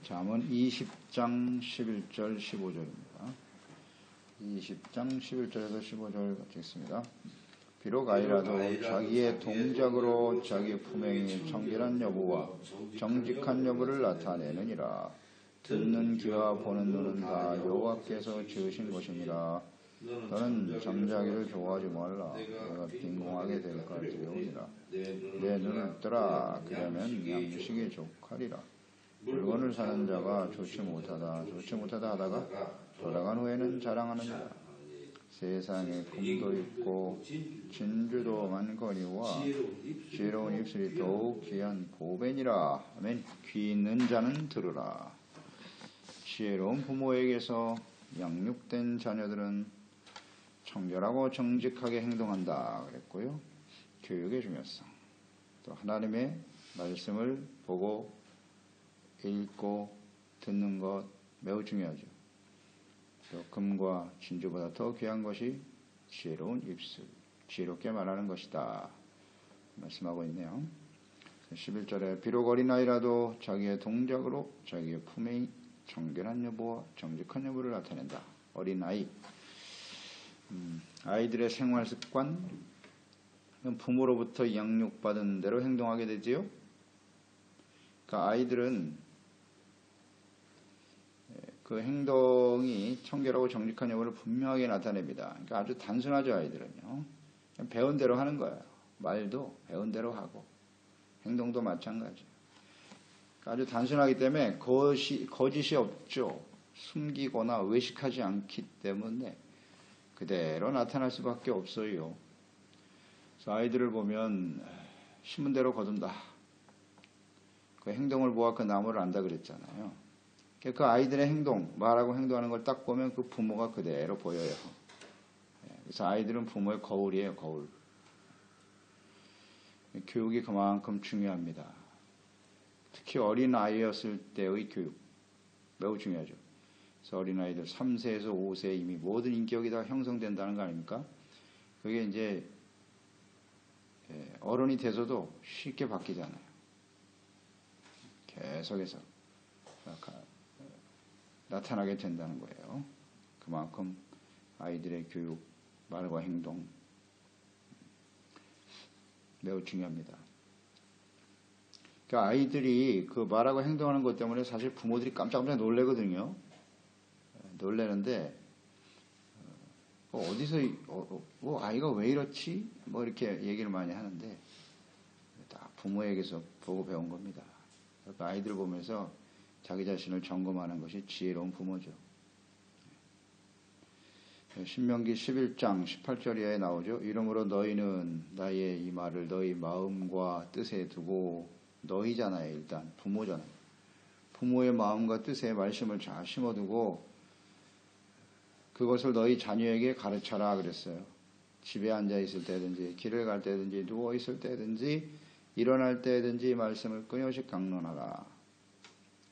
잠언 20장 11절 15절입니다. 20장 11절에서 15절 읽겠습니다. 비록 아이라도 자기의 동작으로 자기 품행이 청결한 여부와 정직한 여부를 나타내느니라. 듣는 귀와 보는 눈은 다 여호와께서 지으신 것이니라. 너는 정자기를 좋아하지 말라. 내가 빈궁하게 될까 두려우니라. 내 눈을 뜨라. 그러면 양식이 족하리라. 물건을 사는 자가 좋지 못하다 하다가 돌아간 후에는 자랑하느니라. 세상에 금도 있고 진주도 많거니와 지혜로운 입술이 더욱 귀한 보배니라. 아멘. 귀 있는 자는 들으라. 지혜로운 부모에게서 양육된 자녀들은 청결하고 정직하게 행동한다 그랬고요. 교육의 중요성, 또 하나님의 말씀을 보고 읽고 듣는 것 매우 중요하죠. 또 금과 진주보다 더 귀한 것이 지혜로운 입술, 지혜롭게 말하는 것이다 말씀하고 있네요. 11절에 비록 어린아이라도 자기의 동작으로 자기의 품의 청결한 여부와 정직한 여부를 나타낸다. 어린아이, 아이들의 생활습관, 부모로부터 양육받은 대로 행동하게 되지요. 그러니까 아이들은 그 행동이 청결하고 정직한 여부를 분명하게 나타냅니다. 그러니까 아주 단순하죠. 아이들은요. 그냥 배운 대로 하는 거예요. 말도 배운 대로 하고 행동도 마찬가지예요. 그러니까 아주 단순하기 때문에 거짓이 없죠. 숨기거나 외식하지 않기 때문에 그대로 나타날 수밖에 없어요. 그래서 아이들을 보면 심은 대로 거둔다. 그 행동을 보아 그 나무를 안다 그랬잖아요. 그 아이들의 행동, 말하고 행동하는 걸 딱 보면 그 부모가 그대로 보여요. 그래서 아이들은 부모의 거울이에요, 거울. 교육이 그만큼 중요합니다. 특히 어린아이였을 때의 교육, 매우 중요하죠. 그래서 어린아이들 3세에서 5세에 이미 모든 인격이 다 형성된다는 거 아닙니까? 그게 이제 어른이 돼서도 쉽게 바뀌잖아요. 계속해서 나타나게 된다는 거예요. 그만큼 아이들의 교육, 말과 행동 매우 중요합니다. 그러니까 아이들이 그 말하고 행동하는 것 때문에 사실 부모들이 깜짝깜짝 놀래거든요. 놀래는데 어디서 아이가 왜 이렇지? 뭐 이렇게 얘기를 많이 하는데 다 부모에게서 보고 배운 겁니다. 그러니까 아이들 보면서 자기 자신을 점검하는 것이 지혜로운 부모죠. 신명기 11장 18절에 나오죠. 이러므로 너희는 나의 이 말을 너희 마음과 뜻에 두고, 너희잖아요. 일단 부모잖아요. 부모의 마음과 뜻에 말씀을 잘 심어두고 그것을 너희 자녀에게 가르쳐라 그랬어요. 집에 앉아 있을 때든지 길을 갈 때든지 누워 있을 때든지 일어날 때든지 말씀을 끊임없이 강론하라.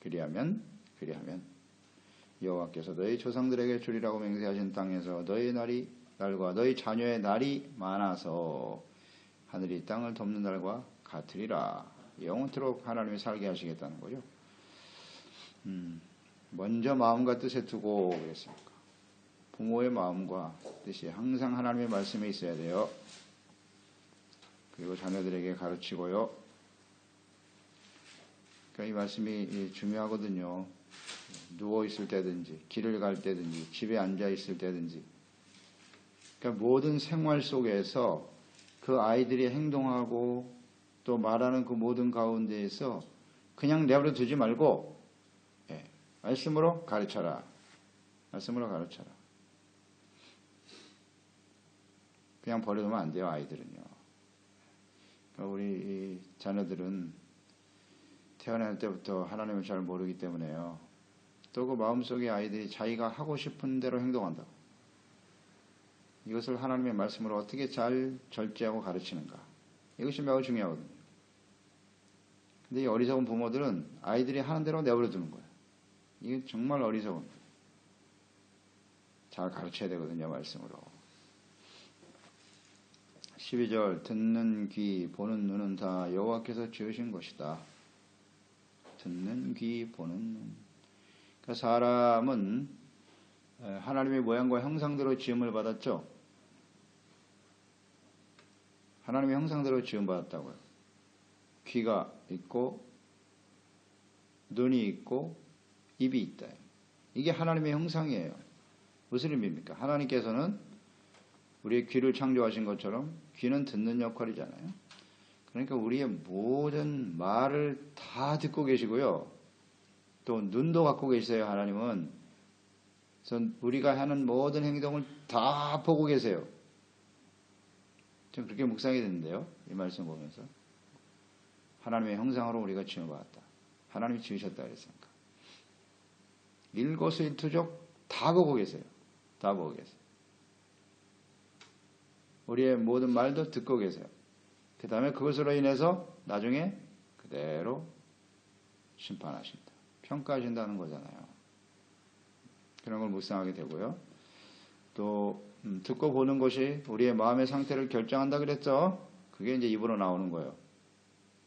그리하면 여호와께서 너희 조상들에게 주리라고 맹세하신 땅에서 너희 날과 너희 자녀의 날이 많아서 하늘이 땅을 덮는 날과 같으리라. 영원토록 하나님이 살게 하시겠다는 거죠. 먼저 마음과 뜻에 두고 그랬습니까? 부모의 마음과 뜻이 항상 하나님의 말씀에 있어야 돼요. 그리고 자녀들에게 가르치고요. 그러니까 이 말씀이 중요하거든요. 누워있을 때든지 길을 갈 때든지 집에 앉아 있을 때든지, 그러니까 모든 생활 속에서 그 아이들이 행동하고 또 말하는 그 모든 가운데에서 그냥 내버려 두지 말고 말씀으로 가르쳐라. 말씀으로 가르쳐라. 그냥 버려두면 안 돼요. 아이들은요. 그러니까 우리 자녀들은 태어날 때부터 하나님을 잘 모르기 때문에요. 또 그 마음속에 아이들이 자기가 하고 싶은 대로 행동한다고. 이것을 하나님의 말씀으로 어떻게 잘 절제하고 가르치는가. 이것이 매우 중요하거든요. 근데 이 어리석은 부모들은 아이들이 하는 대로 내버려 두는 거예요. 이게 정말 어리석은 거예요. 잘 가르쳐야 되거든요. 말씀으로. 12절 듣는 귀 보는 눈은 다 여호와께서 지으신 것이다. 듣는 귀 보는 눈. 사람은 하나님의 모양과 형상대로 지음을 받았죠. 하나님의 형상대로 지음받았다고요. 귀가 있고 눈이 있고 입이 있다. 이게 하나님의 형상이에요. 무슨 의미입니까? 하나님께서는 우리의 귀를 창조하신 것처럼 귀는 듣는 역할이잖아요. 그러니까 우리의 모든 말을 다 듣고 계시고요. 또 눈도 갖고 계세요. 하나님은. 그래서 우리가 하는 모든 행동을 다 보고 계세요. 좀 그렇게 묵상이 되는데요. 이 말씀 보면서. 하나님의 형상으로 우리가 지음받았다. 하나님이 지으셨다 그랬으니까. 일거수일투족 다 보고 계세요. 다 보고 계세요. 우리의 모든 말도 듣고 계세요. 그 다음에 그것으로 인해서 나중에 그대로 심판하신다. 평가하신다는 거잖아요. 그런 걸 묵상하게 되고요. 또 듣고 보는 것이 우리의 마음의 상태를 결정한다 그랬죠. 그게 이제 입으로 나오는 거예요.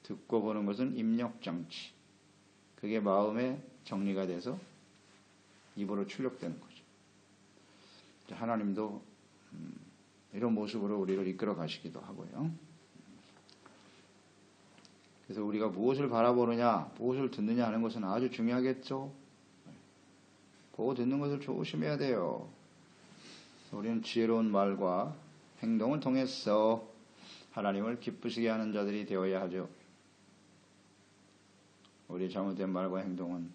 듣고 보는 것은 입력장치. 그게 마음의 정리가 돼서 입으로 출력되는 거죠. 하나님도 이런 모습으로 우리를 이끌어 가시기도 하고요. 그래서 우리가 무엇을 바라보느냐, 무엇을 듣느냐 하는 것은 아주 중요하겠죠. 보고 듣는 것을 조심해야 돼요. 우리는 지혜로운 말과 행동을 통해서 하나님을 기쁘시게 하는 자들이 되어야 하죠. 우리의 잘못된 말과 행동은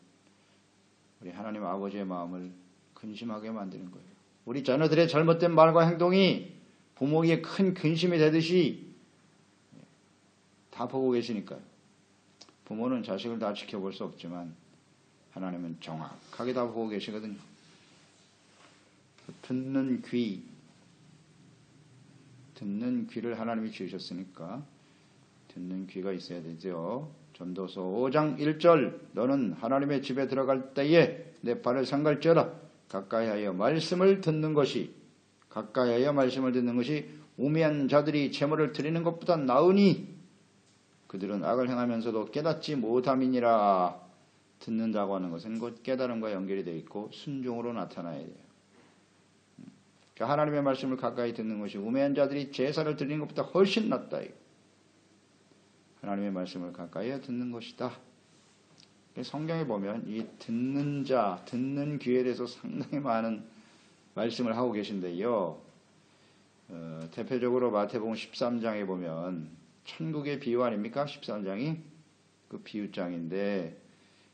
우리 하나님 아버지의 마음을 근심하게 만드는 거예요. 우리 자녀들의 잘못된 말과 행동이 부모에게 큰 근심이 되듯이 다 보고 계시니까요. 부모는 자식을 다 지켜볼 수 없지만 하나님은 정확하게 다 보고 계시거든요. 듣는 귀를 하나님이 주셨으니까 듣는 귀가 있어야 되죠. 전도서 5장 1절 너는 하나님의 집에 들어갈 때에 내 발을 상갈지어라 가까이하여 말씀을 듣는 것이 우매한 자들이 제물을 드리는 것보다 나으니 그들은 악을 행하면서도 깨닫지 못함이니라. 듣는다고 하는 것은 곧 깨달음과 연결이 되어 있고 순종으로 나타나야 돼요. 그러니까 하나님의 말씀을 가까이 듣는 것이 우매한 자들이 제사를 드리는 것보다 훨씬 낫다. 하나님의 말씀을 가까이 듣는 것이다. 성경에 보면 이 듣는 자, 듣는 귀에 대해서 상당히 많은 말씀을 하고 계신데요. 대표적으로 마태복음 13장에 보면 천국의 비유 아닙니까? 13장이 그 비유장인데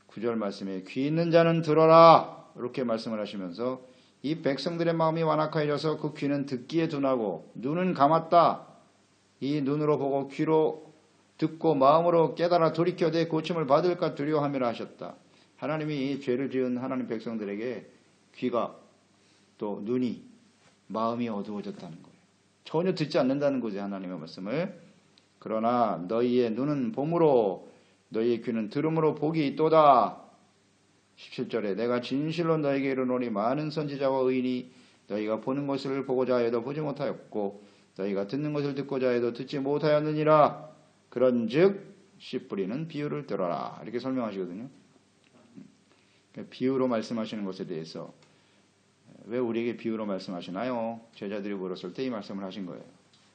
9절 말씀에 귀 있는 자는 들어라 이렇게 말씀을 하시면서 이 백성들의 마음이 완악하여져서 그 귀는 듣기에 둔하고 눈은 감았다. 이 눈으로 보고 귀로 듣고 마음으로 깨달아 돌이켜 내 고침을 받을까 두려워함이라 하셨다. 하나님이 이 죄를 지은 하나님 백성들에게 귀가 또 눈이 마음이 어두워졌다는 거예요. 전혀 듣지 않는다는 거죠. 하나님의 말씀을. 그러나 너희의 눈은 봄으로 너희의 귀는 들음으로 복이 있도다. 17절에 내가 진실로 너희에게 이르노니 많은 선지자와 의인이 너희가 보는 것을 보고자 하여도 보지 못하였고 너희가 듣는 것을 듣고자 해도 듣지 못하였느니라. 그런즉 씨 뿌리는 비유를 들어라. 이렇게 설명하시거든요. 비유로 말씀하시는 것에 대해서 왜 우리에게 비유로 말씀하시나요? 제자들이 물었을 때 이 말씀을 하신 거예요.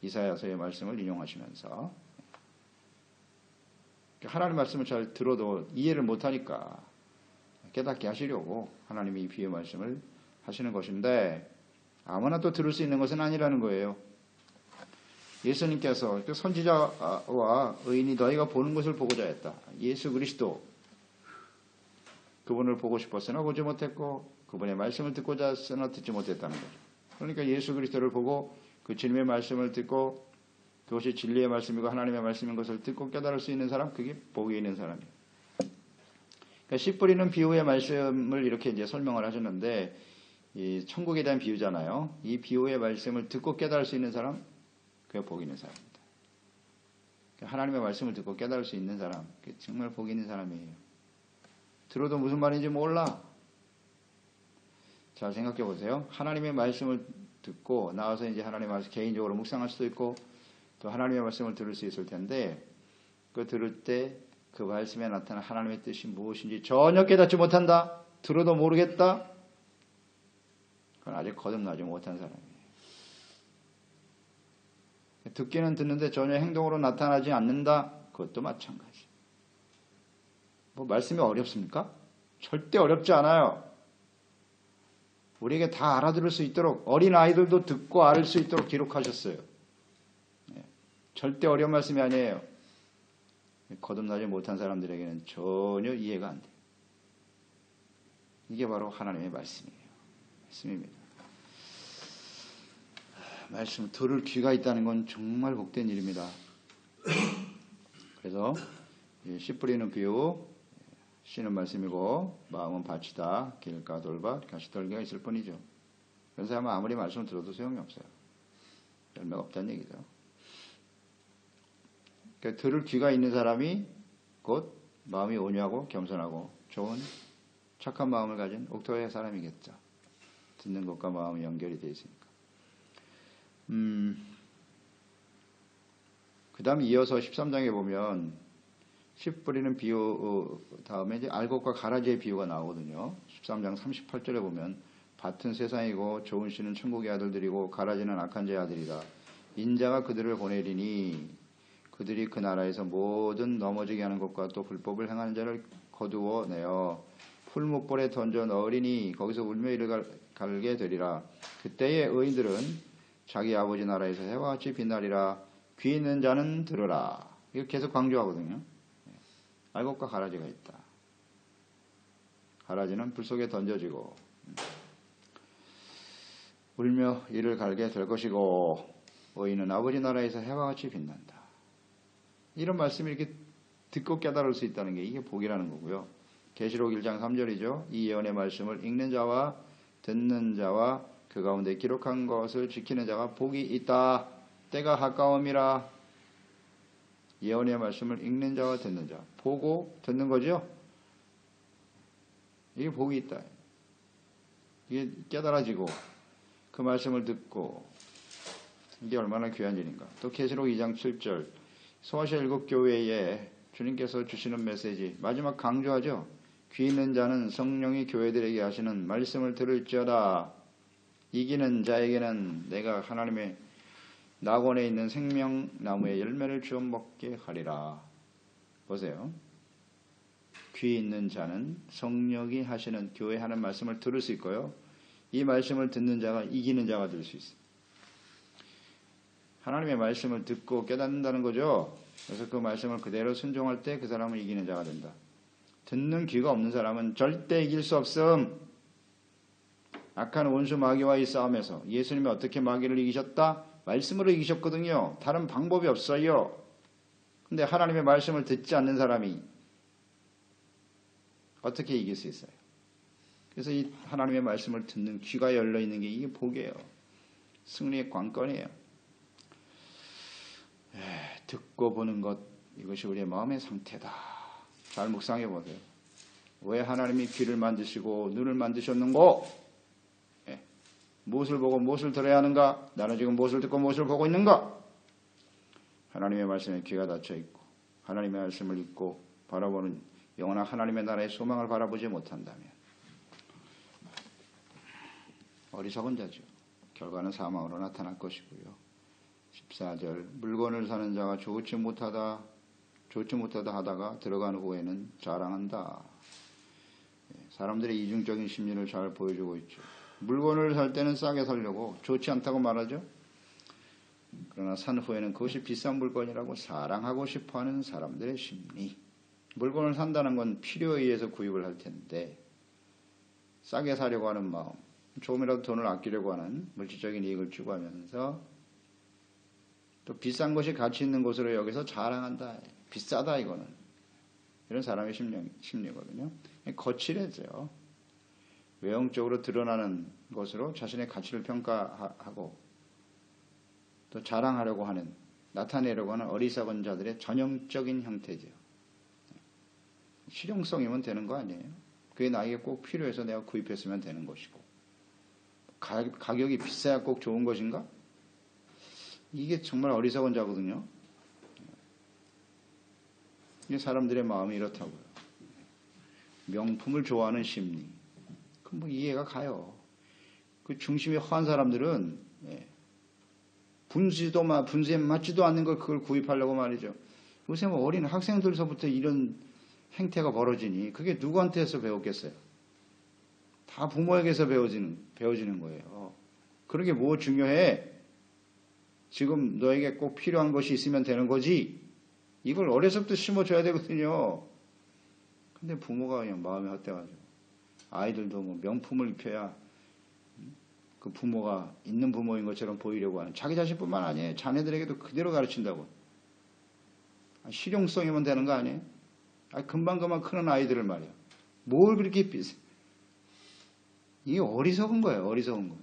이사야서의 말씀을 인용하시면서 하나님 말씀을 잘 들어도 이해를 못하니까 깨닫게 하시려고 하나님이 이 비유 말씀을 하시는 것인데 아무나 또 들을 수 있는 것은 아니라는 거예요. 예수님께서 선지자와 의인이 너희가 보는 것을 보고자 했다. 예수 그리스도 그분을 보고 싶었으나 보지 못했고 그분의 말씀을 듣고자 했으나 듣지 못했다는 거죠. 그러니까 예수 그리스도를 보고 그 주님의 말씀을 듣고 그것이 진리의 말씀이고 하나님의 말씀인 것을 듣고 깨달을 수 있는 사람, 그게 복이 있는 사람이에요. 그러니까 씨 뿌리는 비유의 말씀을 이렇게 이제 설명을 하셨는데 이 천국에 대한 비유잖아요. 이 비유의 말씀을 듣고 깨달을 수 있는 사람, 그게 복 있는 사람입니다. 하나님의 말씀을 듣고 깨달을 수 있는 사람, 그게 정말 복 있는 사람이에요. 들어도 무슨 말인지 몰라. 잘 생각해 보세요. 하나님의 말씀을 듣고 나와서 이제 하나님의 말씀 개인적으로 묵상할 수도 있고 또 하나님의 말씀을 들을 수 있을 텐데 그 들을 때 그 말씀에 나타난 하나님의 뜻이 무엇인지 전혀 깨닫지 못한다. 들어도 모르겠다? 그건 아직 거듭나지 못한 사람이에요. 듣기는 듣는데 전혀 행동으로 나타나지 않는다? 그것도 마찬가지. 뭐 말씀이 어렵습니까? 절대 어렵지 않아요. 우리에게 다 알아들을 수 있도록 어린 아이들도 듣고 알을 수 있도록 기록하셨어요. 절대 어려운 말씀이 아니에요. 거듭나지 못한 사람들에게는 전혀 이해가 안 돼요. 이게 바로 하나님의 말씀이에요. 말씀입니다. 말씀 들을 귀가 있다는 건 정말 복된 일입니다. 그래서 씨 뿌리는 비유, 씨는 말씀이고 마음은 밭이다. 길가 돌밭 가시떨기가 있을 뿐이죠. 그래서 아마 아무리 말씀을 들어도 소용이 없어요. 열매가 없다는 얘기죠. 그러니까 들을 귀가 있는 사람이 곧 마음이 온유하고 겸손하고 좋은 착한 마음을 가진 옥토의 사람이겠죠. 듣는 것과 마음이 연결이 되어 있으니까. 그 다음 이어서 13장에 보면 씨 뿌리는 비유 다음에 이제 알곡과 가라지의 비유가 나오거든요. 13장 38절에 보면 밭은 세상이고 좋은 씨는 천국의 아들들이고 가라지는 악한 자의 아들이다. 인자가 그들을 보내리니 그들이 그 나라에서 모든 넘어지게 하는 것과 또 불법을 행하는 자를 거두어내어 풀무불에 던져 넣으리니 거기서 울며 이를 갈게 되리라. 그때의 의인들은 자기 아버지 나라에서 해와 같이 빛나리라. 귀 있는 자는 들으라. 이거 계속 강조하거든요. 알곡과 가라지가 있다. 가라지는 불 속에 던져지고 울며 이를 갈게 될 것이고 의인은 아버지 나라에서 해와 같이 빛난다. 이런 말씀이 이렇게 듣고 깨달을 수 있다는 게 이게 복이라는 거고요. 계시록 1장 3절이죠. 이 예언의 말씀을 읽는 자와 듣는 자와 그 가운데 기록한 것을 지키는 자가 복이 있다. 때가 가까움이라. 예언의 말씀을 읽는 자와 듣는 자. 보고 듣는 거죠. 이게 복이 있다. 이게 깨달아지고 그 말씀을 듣고 이게 얼마나 귀한 일인가. 또 계시록 2장 7절 소아시아 7교회에 주님께서 주시는 메시지 마지막 강조하죠. 귀 있는 자는 성령이 교회들에게 하시는 말씀을 들을지어다. 이기는 자에게는 내가 하나님의 낙원에 있는 생명나무의 열매를 주어 먹게 하리라. 보세요. 귀 있는 자는 성령이 하시는 교회 하는 말씀을 들을 수 있고요. 이 말씀을 듣는 자가 이기는 자가 될 수 있어요. 하나님의 말씀을 듣고 깨닫는다는 거죠. 그래서 그 말씀을 그대로 순종할 때 그 사람은 이기는 자가 된다. 듣는 귀가 없는 사람은 절대 이길 수 없음. 악한 원수 마귀와의 싸움에서 예수님이 어떻게 마귀를 이기셨다? 말씀으로 이기셨거든요. 다른 방법이 없어요. 근데 하나님의 말씀을 듣지 않는 사람이 어떻게 이길 수 있어요? 그래서 이 하나님의 말씀을 듣는 귀가 열려 있는 게 이게 복이에요. 승리의 관건이에요. 듣고 보는 것, 이것이 우리의 마음의 상태다. 잘 묵상해 보세요. 왜 하나님이 귀를 만드시고 눈을 만드셨는고? 무엇을 보고 무엇을 들어야 하는가? 나는 지금 무엇을 듣고 무엇을 보고 있는가? 하나님의 말씀에 귀가 닫혀 있고 하나님의 말씀을 읽고 바라보는 영원한 하나님의 나라의 소망을 바라보지 못한다면 어리석은 자죠. 결과는 사망으로 나타날 것이고요. 14절 물건을 사는 자가 좋지 못하다 하다가 들어간 후에는 자랑한다. 사람들의 이중적인 심리를 잘 보여주고 있죠. 물건을 살 때는 싸게 사려고 좋지 않다고 말하죠. 그러나 산 후에는 그것이 비싼 물건이라고 자랑하고 싶어하는 사람들의 심리. 물건을 산다는 건 필요에 의해서 구입을 할 텐데 싸게 사려고 하는 마음, 조금이라도 돈을 아끼려고 하는 물질적인 이익을 추구하면서 또 비싼 것이 가치 있는 것으로 여기서 자랑한다. 비싸다 이거는. 이런 사람의 심리거든요. 거칠해져요. 외형적으로 드러나는 것으로 자신의 가치를 평가하고 또 자랑하려고 하는, 나타내려고 하는 어리석은 자들의 전형적인 형태죠. 실용성이면 되는 거 아니에요. 그게 나에게 꼭 필요해서 내가 구입했으면 되는 것이고 가격이 비싸야 꼭 좋은 것인가? 이게 정말 어리석은 자거든요. 이게 사람들의 마음이 이렇다고요. 명품을 좋아하는 심리, 뭐 이해가 가요. 그 중심이 허한 사람들은 분수에 맞지도 않는 걸 그걸 구입하려고 말이죠. 요새 뭐 어린 학생들서부터 이런 행태가 벌어지니 그게 누구한테서 배웠겠어요? 다 부모에게서 배워지는 거예요. 그런 게 뭐 중요해? 지금 너에게 꼭 필요한 것이 있으면 되는 거지. 이걸 어려서부터 심어줘야 되거든요. 근데 부모가 그냥 마음이 헛되가지고 아이들도 뭐 명품을 입혀야 그 부모가 있는 부모인 것처럼 보이려고 하는, 자기 자신뿐만 아니에요. 자녀들에게도 그대로 가르친다고. 실용성이면 되는 거 아니에요? 금방 크는 아이들을 말이야. 뭘 그렇게 비싸? 이게 어리석은 거예요. 어리석은 거.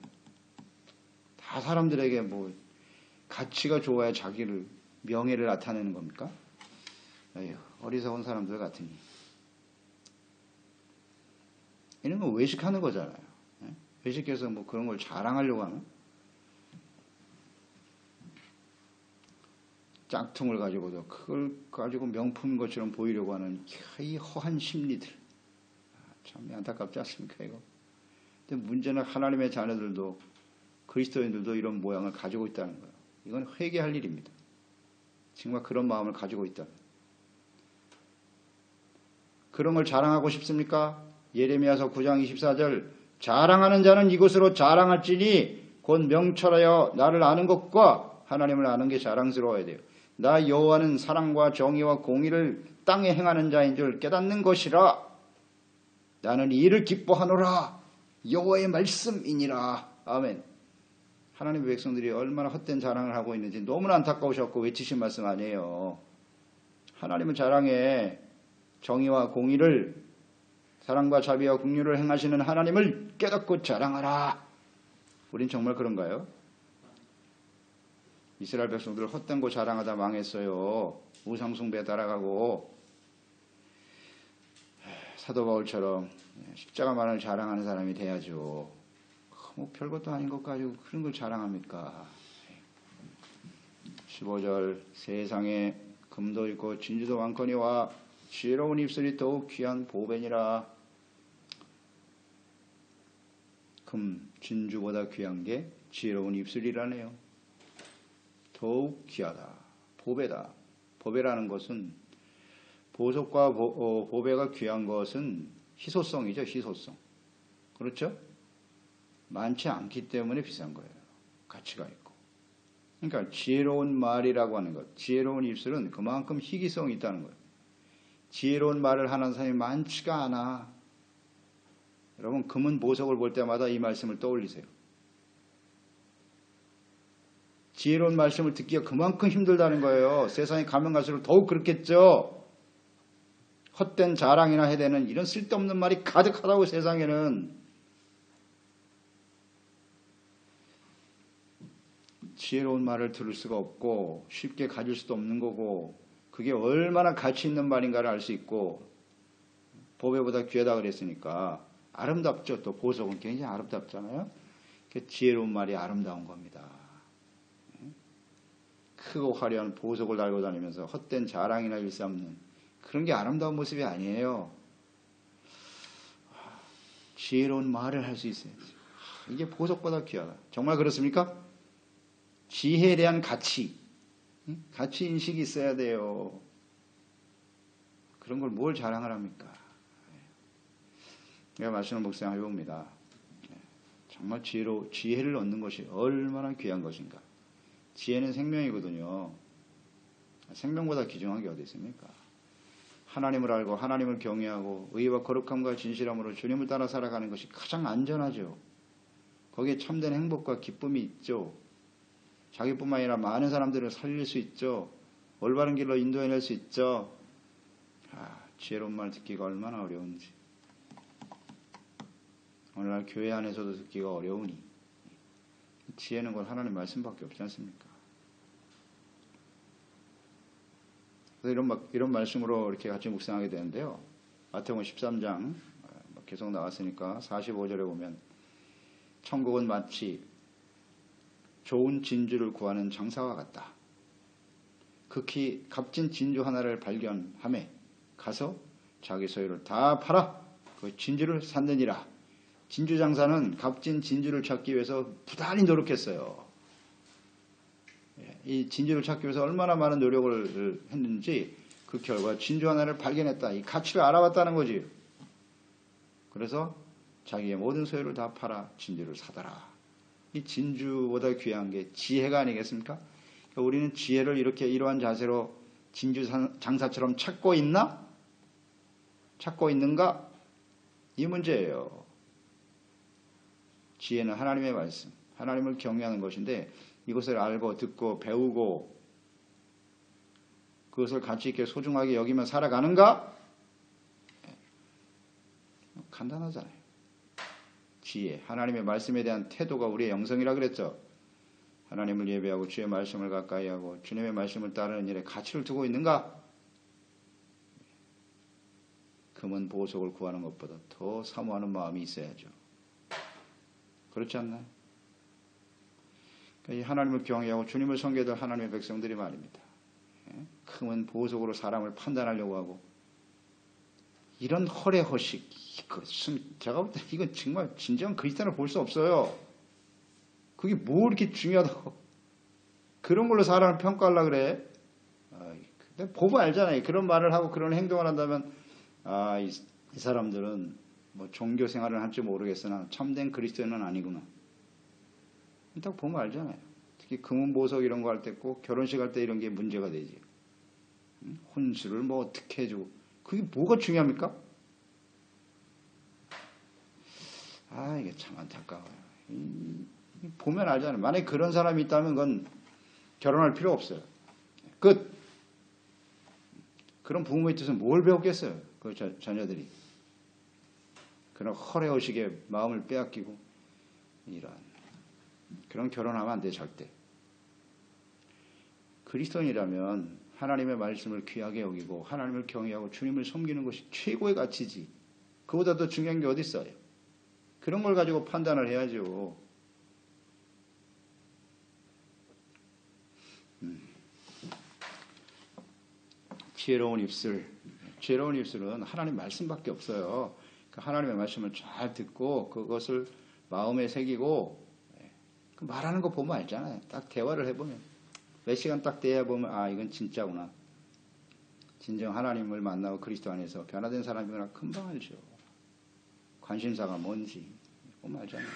다 사람들에게 뭐 가치가 좋아야 자기를 명예를 나타내는 겁니까? 에휴, 어리석은 사람들 같으니. 이런 거 외식하는 거잖아요. 외식해서 뭐 그런 걸 자랑하려고 하는? 짝퉁을 가지고도 그걸 가지고 명품인 것처럼 보이려고 하는 이 허한 심리들. 참 안타깝지 않습니까, 이거? 근데 문제는 하나님의 자녀들도 그리스도인들도 이런 모양을 가지고 있다는 거예요. 이건 회개할 일입니다. 정말 그런 마음을 가지고 있다. 그런 걸 자랑하고 싶습니까? 예레미야서 9장 24절 자랑하는 자는 이것으로 자랑할지니 곧 명철하여 나를 아는 것과 하나님을 아는 게 자랑스러워야 돼요. 나 여호와는 사랑과 정의와 공의를 땅에 행하는 자인 줄 깨닫는 것이라. 나는 이를 기뻐하노라. 여호와의 말씀이니라. 아멘. 하나님의 백성들이 얼마나 헛된 자랑을 하고 있는지 너무나 안타까우셨고 외치신 말씀 아니에요. 하나님은 자랑해. 정의와 공의를, 사랑과 자비와 긍휼을 행하시는 하나님을 깨닫고 자랑하라. 우린 정말 그런가요? 이스라엘 백성들 헛된 거 자랑하다 망했어요. 우상숭배에 따라가고. 사도 바울처럼 십자가만을 자랑하는 사람이 돼야죠. 뭐 별것도 아닌 것 가지고 그런 걸 자랑합니까? 15절 세상에 금도 있고 진주도 많거니와 지혜로운 입술이 더욱 귀한 보배니라. 금, 진주보다 귀한 게 지혜로운 입술이라네요. 더욱 귀하다. 보배다. 보배라는 것은 보석과 보배가 귀한 것은 희소성이죠. 희소성. 그렇죠? 많지 않기 때문에 비싼 거예요. 가치가 있고. 그러니까 지혜로운 말이라고 하는 것, 지혜로운 입술은 그만큼 희귀성이 있다는 거예요. 지혜로운 말을 하는 사람이 많지가 않아. 여러분, 금은 보석을 볼 때마다 이 말씀을 떠올리세요. 지혜로운 말씀을 듣기가 그만큼 힘들다는 거예요. 세상에 가면 갈수록 더욱 그렇겠죠. 헛된 자랑이나 해대는 이런 쓸데없는 말이 가득하다고. 세상에는 지혜로운 말을 들을 수가 없고 쉽게 가질 수도 없는 거고, 그게 얼마나 가치 있는 말인가를 알 수 있고, 보배보다 귀하다 그랬으니까 아름답죠. 또 보석은 굉장히 아름답잖아요. 지혜로운 말이 아름다운 겁니다. 크고 화려한 보석을 달고 다니면서 헛된 자랑이나 일삼는 그런 게 아름다운 모습이 아니에요. 지혜로운 말을 할 수 있어야지. 이게 보석보다 귀하다. 정말 그렇습니까? 지혜에 대한 가치 인식이 있어야 돼요. 그런 걸 뭘 자랑을 합니까? 내가 말씀을 묵상해 봅니다. 정말 지혜를 얻는 것이 얼마나 귀한 것인가. 지혜는 생명이거든요. 생명보다 귀중한 게 어디 있습니까? 하나님을 알고 하나님을 경외하고 의와 거룩함과 진실함으로 주님을 따라 살아가는 것이 가장 안전하죠. 거기에 참된 행복과 기쁨이 있죠. 자기뿐만 아니라 많은 사람들을 살릴 수 있죠. 올바른 길로 인도해낼 수 있죠. 지혜로운 말 듣기가 얼마나 어려운지. 오늘날 교회 안에서도 듣기가 어려우니 지혜는 곧 하나님 말씀밖에 없지 않습니까? 그래서 이런 말씀으로 이렇게 같이 묵상하게 되는데요. 마태복음 13장 계속 나왔으니까 45절에 보면 천국은 마치 좋은 진주를 구하는 장사와 같다. 극히 값진 진주 하나를 발견하매 가서 자기 소유를 다 팔아 그 진주를 샀느니라. 진주 장사는 값진 진주를 찾기 위해서 부단히 노력했어요. 이 진주를 찾기 위해서 얼마나 많은 노력을 했는지 그 결과 진주 하나를 발견했다. 이 가치를 알아봤다는 거지. 그래서 자기의 모든 소유를 다 팔아 진주를 사더라. 이 진주보다 귀한 게 지혜가 아니겠습니까? 그러니까 우리는 지혜를 이렇게 이러한 자세로 진주 장사처럼 찾고 있나? 찾고 있는가? 이 문제예요. 지혜는 하나님의 말씀, 하나님을 경외하는 것인데 이것을 알고 듣고 배우고 그것을 가치 있게 소중하게 여기며 살아가는가? 간단하잖아요. 지혜, 하나님의 말씀에 대한 태도가 우리의 영성이라 그랬죠. 하나님을 예배하고 주의 말씀을 가까이 하고 주님의 말씀을 따르는 일에 가치를 두고 있는가? 금은 보석을 구하는 것보다 더 사모하는 마음이 있어야죠. 그렇지 않나요? 그러니까 이 하나님을 경외하고 주님을 섬겨야 될 하나님의 백성들이 말입니다. 금은 보석으로 사람을 판단하려고 하고 이런 허례허식, 이것은 제가 볼 때 이건 정말 진정한 그리스도인을 볼 수 없어요. 그게 뭐 이렇게 중요하다고 그런 걸로 사람을 평가하려고 그래. 근데 보면 알잖아요. 그런 말을 하고 그런 행동을 한다면 이 사람들은 뭐 종교 생활을 할지 모르겠으나 참된 그리스도인은 아니구나. 딱 보면 알잖아요. 특히 금은 보석 이런 거 할 때 꼭 결혼식 할 때 이런 게 문제가 되지. 혼수를 뭐 어떻게 해주고 그게 뭐가 중요합니까? 이게 참 안타까워요. 보면 알잖아요. 만약에 그런 사람이 있다면 그건 결혼할 필요 없어요. 끝. 그런 부모의 뜻은 뭘 배웠겠어요? 그 자녀들이. 그런 허례허식에 마음을 빼앗기고 그런 결혼하면 안 돼 절대. 그리스도인이라면 하나님의 말씀을 귀하게 여기고 하나님을 경외하고 주님을 섬기는 것이 최고의 가치지. 그보다 더 중요한 게 어디 있어요? 그런 걸 가지고 판단을 해야죠. 지혜로운 입술. 지혜로운 입술은 하나님 말씀밖에 없어요. 하나님의 말씀을 잘 듣고 그것을 마음에 새기고 말하는 거 보면 알잖아요. 딱 대화를 해보면 몇 시간 딱 대화 보면 이건 진짜구나. 진정 하나님을 만나고 그리스도 안에서 변화된 사람이구나 금방 알죠. 관심사가 뭔지 보면 알잖아요.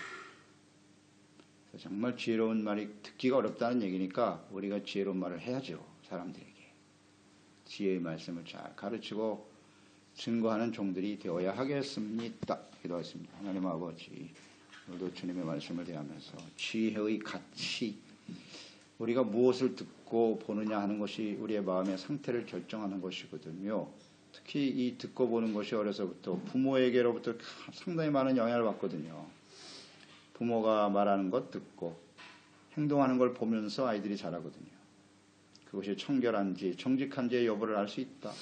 그래서 정말 지혜로운 말이 듣기가 어렵다는 얘기니까 우리가 지혜로운 말을 해야죠. 사람들에게. 지혜의 말씀을 잘 가르치고 증거하는 종들이 되어야 하겠습니다. 기도하겠습니다. 하나님 아버지, 오늘도 주님의 말씀을 대하면서 지혜의 가치, 우리가 무엇을 듣고 보느냐 하는 것이 우리의 마음의 상태를 결정하는 것이거든요. 특히 이 듣고 보는 것이 어려서부터 부모에게로부터 상당히 많은 영향을 받거든요. 부모가 말하는 것 듣고 행동하는 걸 보면서 아이들이 자라거든요. 그것이 청결한지 정직한지의 여부를 알 수 있다.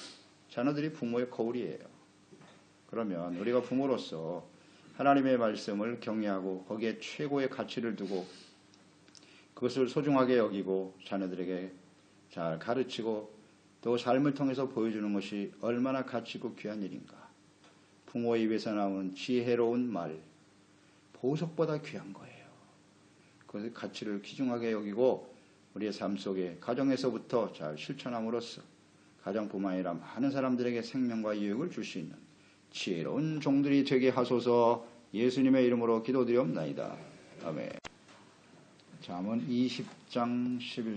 자녀들이 부모의 거울이에요. 그러면 우리가 부모로서 하나님의 말씀을 경외하고 거기에 최고의 가치를 두고 그것을 소중하게 여기고 자녀들에게 잘 가르치고 또 삶을 통해서 보여주는 것이 얼마나 가치고 귀한 일인가. 부모의 입에서 나오는 지혜로운 말, 보석보다 귀한 거예요. 그것의 가치를 귀중하게 여기고 우리의 삶 속에 가정에서부터 잘 실천함으로써 가정뿐만 아니라 많은 사람들에게 생명과 유익을 줄 수 있는 지혜로운 종들이 되게 하소서. 예수님의 이름으로 기도드리옵나이다. 아멘. 잠언 20장 11